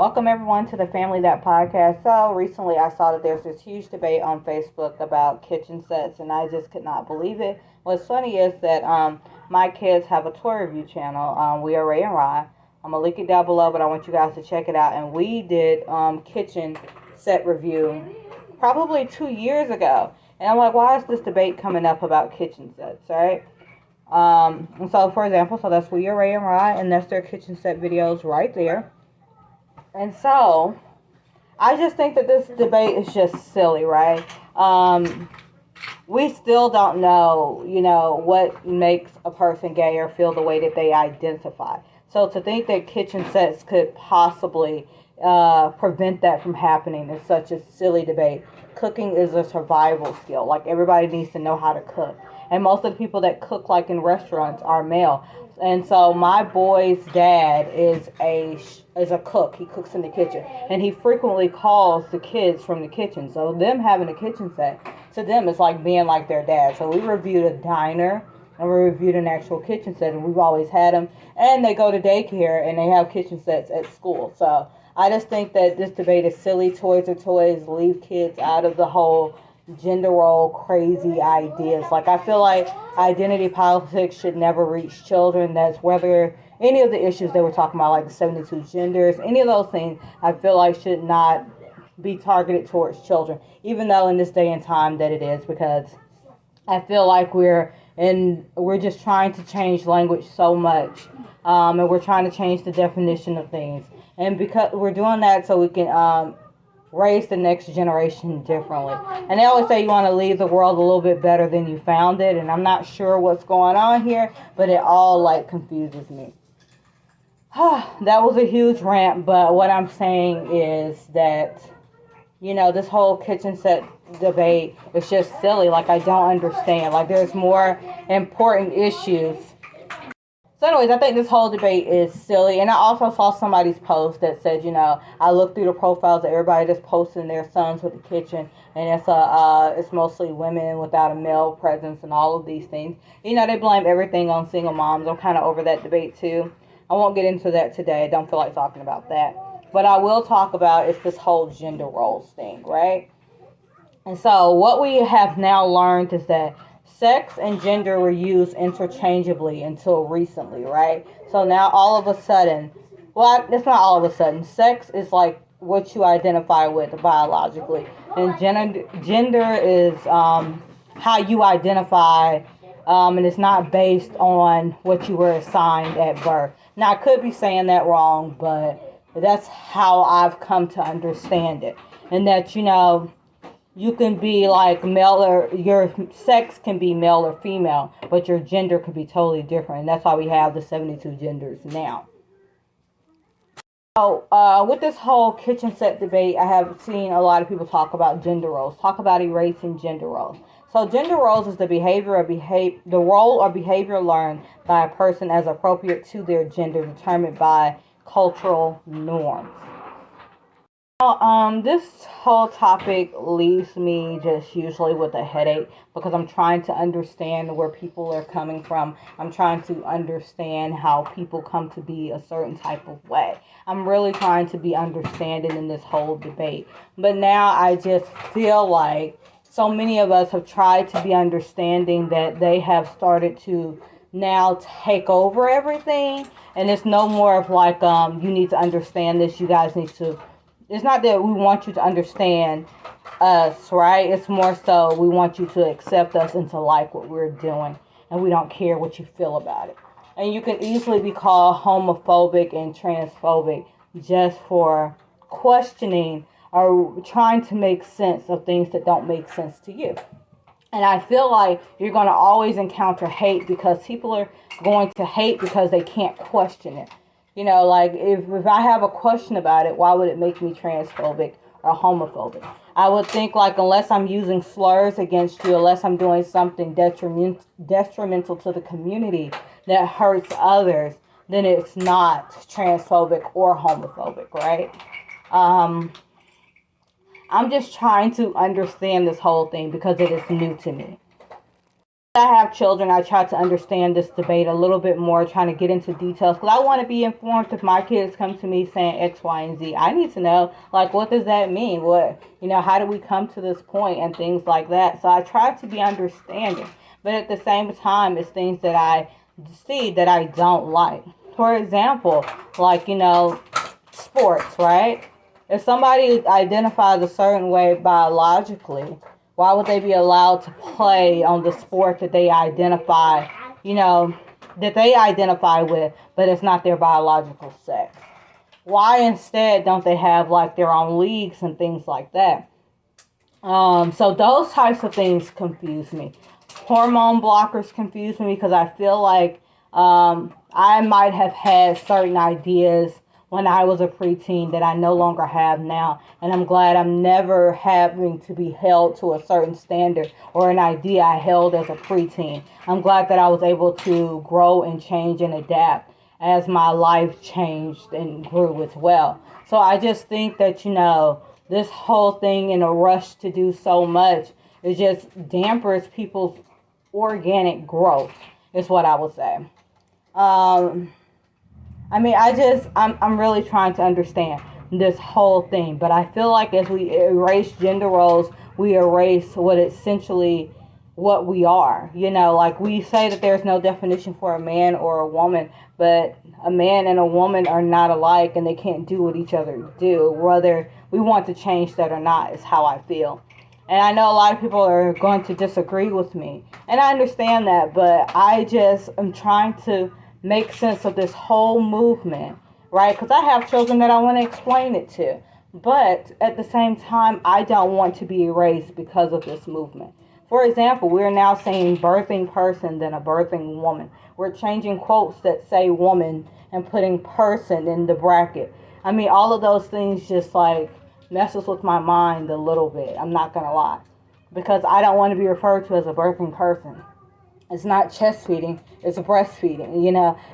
Welcome everyone to the Family That Podcast. So recently I saw that there's this huge debate on Facebook about kitchen sets and I just could not believe it. What's funny is that my kids have a toy review channel. We are Ray and Rye. I'm going to link it down below, but I want you guys to check it out. And we did kitchen set review probably 2 years ago. And I'm like, why is this debate coming up about kitchen sets, right? And so for example, so that's We Are Ray and Rye, and that's their kitchen set videos right there. And so, I just think that this debate is just silly, right? We still don't know, what makes a person gay or feel the way that they identify. So to think that kitchen sets could possibly prevent that from happening is such a silly debate. Cooking is a survival skill. Like, everybody needs to know how to cook. And most of the people that cook, like in restaurants, are male. And so my boy's dad is a cook. He cooks in the kitchen, and he frequently calls the kids from the kitchen. So them having a kitchen set, to them, it's like being like their dad. So we reviewed a diner, and we reviewed an actual kitchen set, and we've always had them. And they go to daycare, and they have kitchen sets at school. So I just think that this debate is silly. Toys are toys. Leave kids out of the whole gender role crazy ideas. Like, I feel like identity politics should never reach children. That's whether any of the issues they were talking about, like the 72 genders, any of those things, I feel like should not be targeted towards children, even though in this day and time that it is, because I feel like we're just trying to change language so much, and we're trying to change the definition of things, and because we're doing that so we can raise the next generation differently. And they always say you want to leave the world a little bit better than you found it, and I'm not sure what's going on here, but it all confuses me. That was a huge rant, but what I'm saying is that this whole kitchen set debate is just silly. Like, I don't understand. Like, there's more important issues. So anyways, I think this whole debate is silly. And I also saw somebody's post that said, I looked through the profiles of everybody that's posting their sons with the kitchen, and it's mostly women without a male presence and all of these things. They blame everything on single moms. I'm kind of over that debate too. I won't get into that today. I don't feel like talking about that. But I will talk about is this whole gender roles thing, right? And so what we have now learned is that sex and gender were used interchangeably until recently, right? So now all of a sudden, well, it's not all of a sudden. Sex is like what you identify with biologically, and gender is how you identify, and it's not based on what you were assigned at birth. Now, I could be saying that wrong, but that's how I've come to understand it, and that you can be like male, or your sex can be male or female, but your gender could be totally different. And that's why we have the 72 genders now. So, with this whole kitchen set debate, I have seen a lot of people talk about gender roles, talk about erasing gender roles. So, gender roles is the the role or behavior learned by a person as appropriate to their gender, determined by cultural norms. This whole topic leaves me just usually with a headache, because I'm trying to understand where people are coming from. I'm trying to understand how people come to be a certain type of way. I'm really trying to be understanding in this whole debate. But now I just feel like so many of us have tried to be understanding that they have started to now take over everything. And it's no more of like, you need to understand this, you guys need to. It's not that we want you to understand us, right? It's more so we want you to accept us and to like what we're doing. And we don't care what you feel about it. And you can easily be called homophobic and transphobic just for questioning or trying to make sense of things that don't make sense to you. And I feel like you're going to always encounter hate, because people are going to hate because they can't question it. Like, if I have a question about it, why would it make me transphobic or homophobic? I would think, like, unless I'm using slurs against you, unless I'm doing something detrimental to the community that hurts others, then it's not transphobic or homophobic, right? I'm just trying to understand this whole thing because it is new to me. I have children, I try to understand this debate a little bit more, trying to get into details because I want to be informed. If my kids come to me saying X, Y, and Z, I need to know, like, what does that mean? How do we come to this point and things like that? So I try to be understanding, but at the same time, it's things that I see that I don't like. For example, like, sports, right? If somebody identifies a certain way biologically, why would they be allowed to play on the sport that they identify, with, but it's not their biological sex? Why instead don't they have like their own leagues and things like that? So those types of things confuse me. Hormone blockers confuse me because I feel like I might have had certain ideas when I was a preteen that I no longer have now. And I'm glad I'm never having to be held to a certain standard or an idea I held as a preteen. I'm glad that I was able to grow and change and adapt as my life changed and grew as well. So I just think that, this whole thing in a rush to do so much, it just dampers people's organic growth, is what I would say. I'm really trying to understand this whole thing, but I feel like as we erase gender roles, we erase what we are. Like we say that there's no definition for a man or a woman, but a man and a woman are not alike and they can't do what each other do. Whether we want to change that or not is how I feel. And I know a lot of people are going to disagree with me. And I understand that, but I just am trying to make sense of this whole movement, right? Because I have children that I want to explain it to. But at the same time, I don't want to be erased because of this movement. For example, we're now saying birthing person than a birthing woman. We're changing quotes that say woman and putting person in the bracket. All of those things just like messes with my mind a little bit. I'm not going to lie. Because I don't want to be referred to as a birthing person. It's not chest feeding, it's breastfeeding,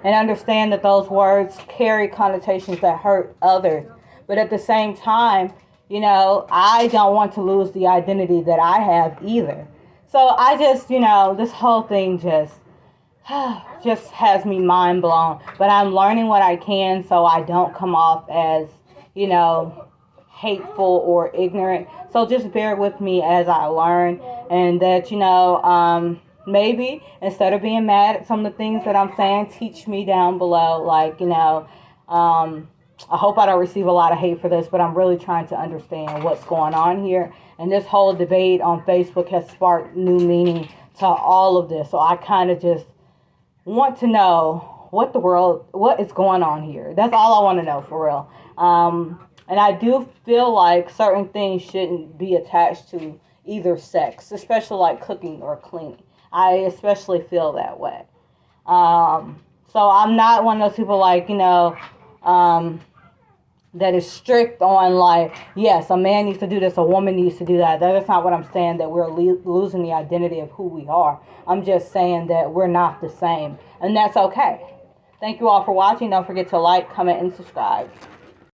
and understand that those words carry connotations that hurt others. But at the same time, I don't want to lose the identity that I have either. So I just, this whole thing just has me mind blown. But I'm learning what I can so I don't come off as, hateful or ignorant. So just bear with me as I learn, and that, maybe instead of being mad at some of the things that I'm saying, teach me down below. Like, I hope I don't receive a lot of hate for this, but I'm really trying to understand what's going on here. And this whole debate on Facebook has sparked new meaning to all of this. So I kind of just want to know what is going on here. That's all I want to know, for real. And I do feel like certain things shouldn't be attached to either sex, especially like cooking or cleaning. I especially feel that way. So I'm not one of those people like, that is strict on like, yes, a man needs to do this, a woman needs to do that. That is not what I'm saying, that we're losing the identity of who we are. I'm just saying that we're not the same. And that's okay. Thank you all for watching. Don't forget to like, comment, and subscribe.